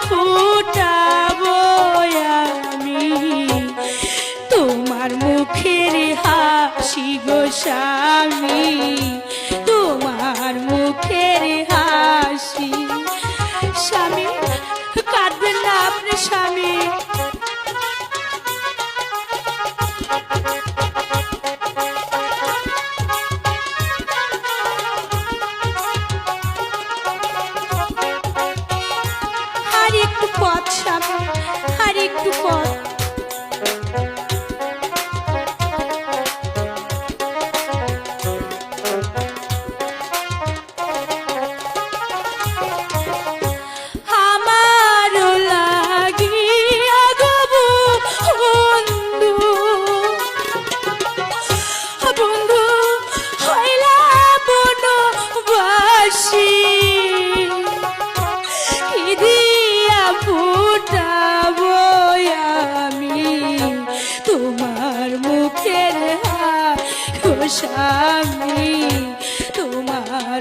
ফুটাবো আমি তোমার মুখের হাসি গো স্বামী, তোমার মুখের হাসি। স্বামী কাঁদবেন না আপনি স্বামী। আর একটু পথ স্বামী, আর একটু পথ। তোমার মুখের হাসি স্বামী, তোমার